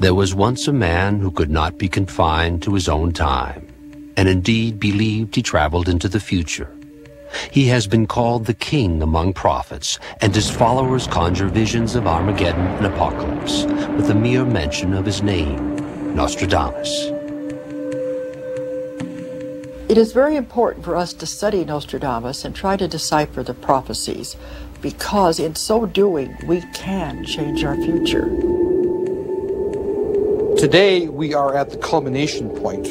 There was once a man who could not be confined to his own time, and indeed believed he traveled into the future. He has been called the king among prophets, and his followers conjure visions of Armageddon and apocalypse with the mere mention of his name, Nostradamus. It is very important for us to study Nostradamus and try to decipher the prophecies, because in so doing, we can change our future. Today, we are at the culmination point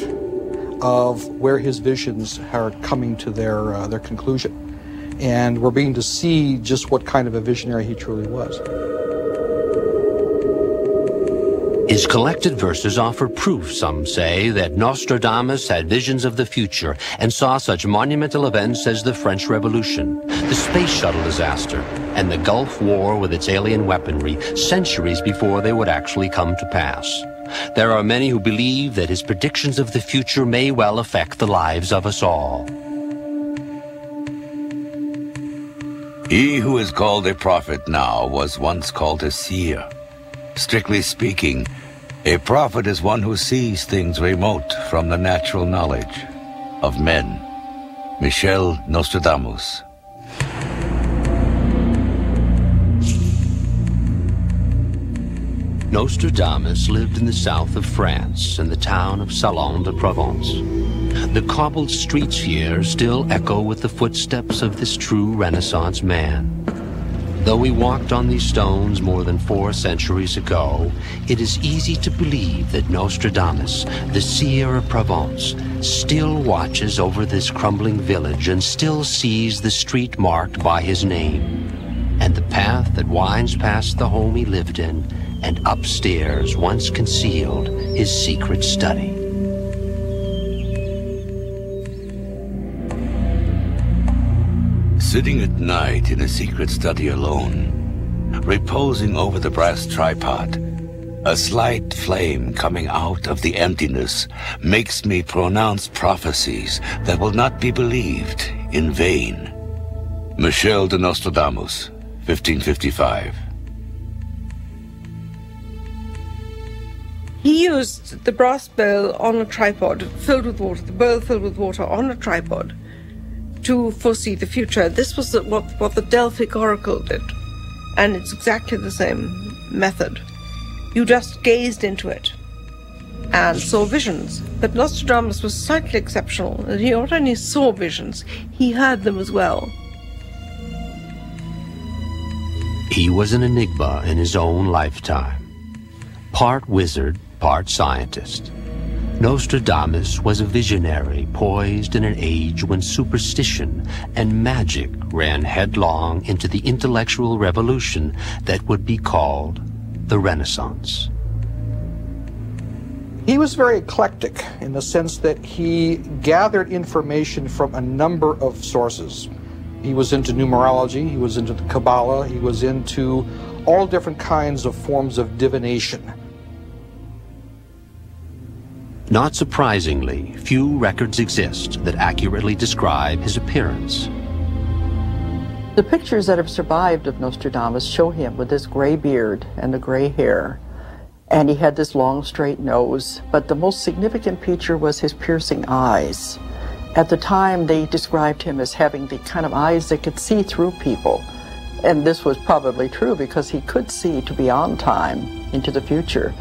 of where his visions are coming to their conclusion. And we're beginning to see just what kind of a visionary he truly was. His collected verses offer proof, some say, that Nostradamus had visions of the future and saw such monumental events as the French Revolution, the space shuttle disaster, and the Gulf War with its alien weaponry centuries before they would actually come to pass. There are many who believe that his predictions of the future may well affect the lives of us all. He who is called a prophet now was once called a seer. Strictly speaking, a prophet is one who sees things remote from the natural knowledge of men. Michel Nostradamus. Nostradamus lived in the south of France, in the town of Salon-de-Provence. The cobbled streets here still echo with the footsteps of this true Renaissance man. Though he walked on these stones more than 4 centuries ago, it is easy to believe that Nostradamus, the seer of Provence, still watches over this crumbling village and still sees the street marked by his name, and the path that winds past the home he lived in, and upstairs once concealed his secret study. Sitting at night in a secret study alone, reposing over the brass tripod, a slight flame coming out of the emptiness makes me pronounce prophecies that will not be believed in vain. Michel de Nostradamus, 1555. He used the brass bowl on a tripod filled with water, the bowl filled with water on a tripod, to foresee the future. This was what the Delphic oracle did, and it's exactly the same method. You just gazed into it and saw visions. But Nostradamus was slightly exceptional, and he not only saw visions, he heard them as well. He was an enigma in his own lifetime. Part wizard, part scientist. Nostradamus was a visionary poised in an age when superstition and magic ran headlong into the intellectual revolution that would be called the Renaissance. He was very eclectic in the sense that he gathered information from a number of sources. He was into numerology, he was into the Kabbalah, he was into all different kinds of forms of divination. Not surprisingly, few records exist that accurately describe his appearance. The pictures that have survived of Nostradamus show him with this gray beard and the gray hair, and he had this long straight nose, but the most significant feature was his piercing eyes. At the time, they described him as having the kind of eyes that could see through people, and this was probably true because he could see to beyond time into the future,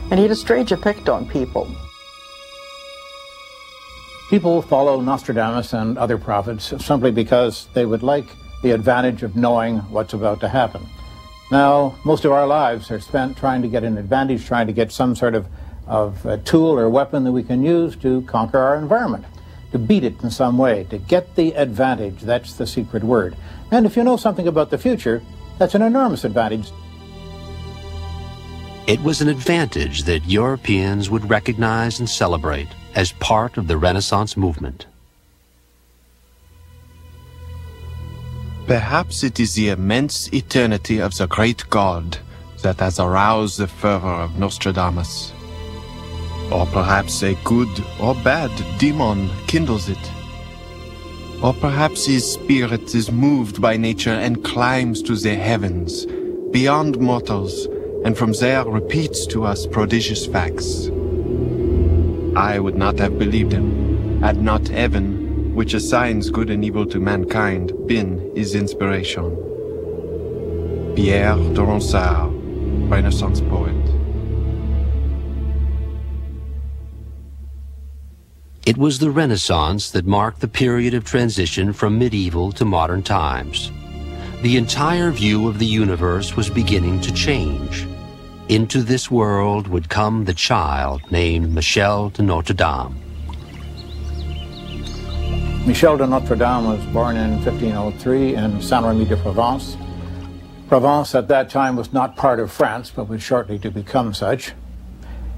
and he had a strange effect on people. People follow Nostradamus and other prophets simply because they would like the advantage of knowing what's about to happen. Now, most of our lives are spent trying to get an advantage, trying to get some sort of a tool or weapon that we can use to conquer our environment, to beat it in some way, to get the advantage. That's the secret word. And if you know something about the future, that's an enormous advantage. It was an advantage that Europeans would recognize and celebrate as part of the Renaissance movement. Perhaps it is the immense eternity of the great God that has aroused the fervor of Nostradamus. Or perhaps a good or bad demon kindles it. Or perhaps his spirit is moved by nature and climbs to the heavens, beyond mortals, and from there repeats to us prodigious facts. I would not have believed him, had not heaven, which assigns good and evil to mankind, been his inspiration. Pierre de Ronsard, Renaissance poet. It was the Renaissance that marked the period of transition from medieval to modern times. The entire view of the universe was beginning to change. Into this world would come the child named Michel de Notre Dame. Michel de Notre Dame was born in 1503 in Saint-Remy de Provence. Provence at that time was not part of France, but was shortly to become such.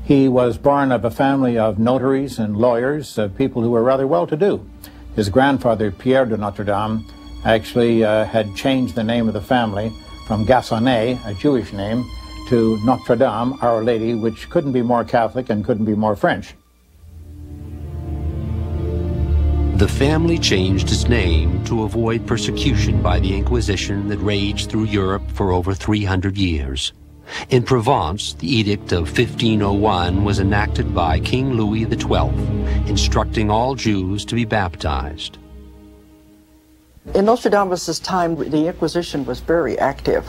He was born of a family of notaries and lawyers, people who were rather well-to-do. His grandfather, Pierre de Notre Dame, actually had changed the name of the family from Gassonet, a Jewish name, to Notre Dame, Our Lady, which couldn't be more Catholic and couldn't be more French. The family changed its name to avoid persecution by the Inquisition that raged through Europe for over 300 years. In Provence, the Edict of 1501 was enacted by King Louis XII, instructing all Jews to be baptized. In Nostradamus' time, the Inquisition was very active.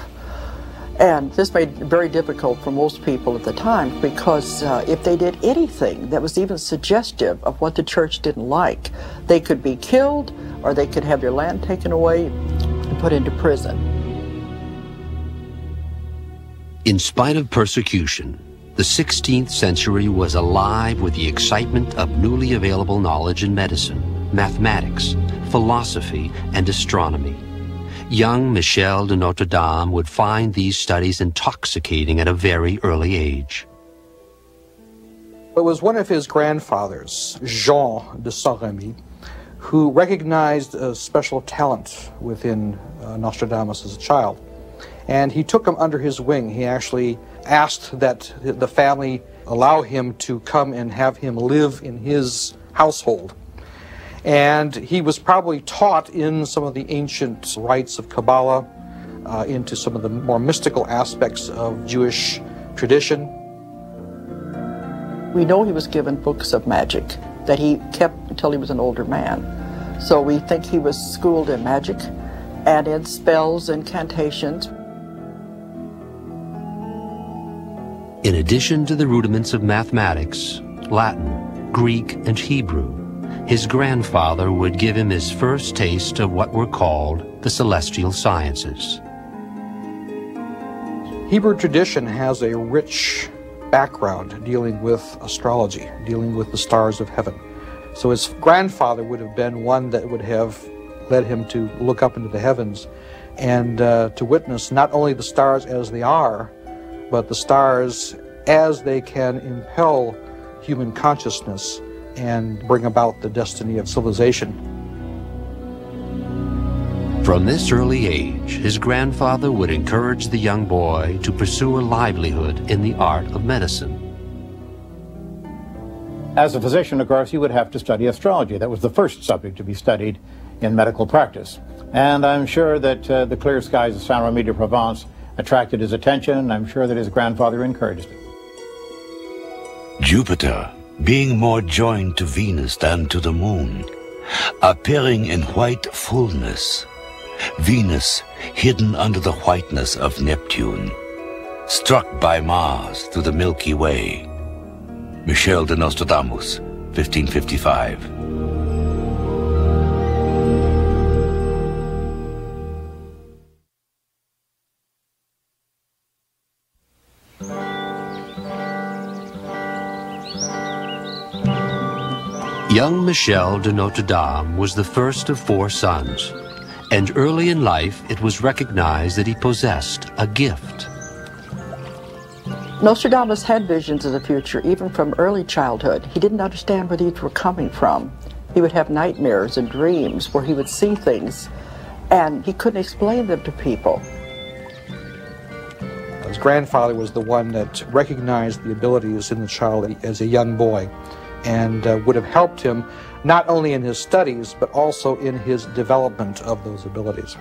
And this made it very difficult for most people at the time, because if they did anything that was even suggestive of what the church didn't like, they could be killed or they could have their land taken away and put into prison. In spite of persecution, the 16th century was alive with the excitement of newly available knowledge in medicine, mathematics, philosophy, and astronomy. Young Michel de Notre Dame would find these studies intoxicating at a very early age. It was one of his grandfathers, Jean de Saint-Remy, who recognized a special talent within Nostradamus as a child. And he took him under his wing. He actually asked that the family allow him to come and have him live in his household. And he was probably taught in some of the ancient rites of Kabbalah, into some of the more mystical aspects of Jewish tradition. We know he was given books of magic that he kept until he was an older man. So we think he was schooled in magic and in spells, incantations. In addition to the rudiments of mathematics, Latin, Greek, and Hebrew, his grandfather would give him his first taste of what were called the celestial sciences. Hebrew tradition has a rich background dealing with astrology, dealing with the stars of heaven. So his grandfather would have been one that would have led him to look up into the heavens and to witness not only the stars as they are, but the stars as they can impel human consciousness and bring about the destiny of civilization. From this early age, his grandfather would encourage the young boy to pursue a livelihood in the art of medicine. As a physician, of course, he would have to study astrology. That was the first subject to be studied in medical practice. And I'm sure that the clear skies of Saint-Remy de Provence attracted his attention, and I'm sure that his grandfather encouraged it. Jupiter, being more joined to Venus than to the moon, appearing in white fullness, Venus hidden under the whiteness of Neptune, struck by Mars through the Milky Way. Michel de Nostradamus, 1555. Young Michel de Notre Dame was the first of 4 sons, and early in life it was recognized that he possessed a gift. Nostradamus had visions of the future even from early childhood. He didn't understand where these were coming from. He would have nightmares and dreams where he would see things, and he couldn't explain them to people. His grandfather was the one that recognized the abilities in the child as a young boy, and would have helped him not only in his studies, but also in his development of those abilities.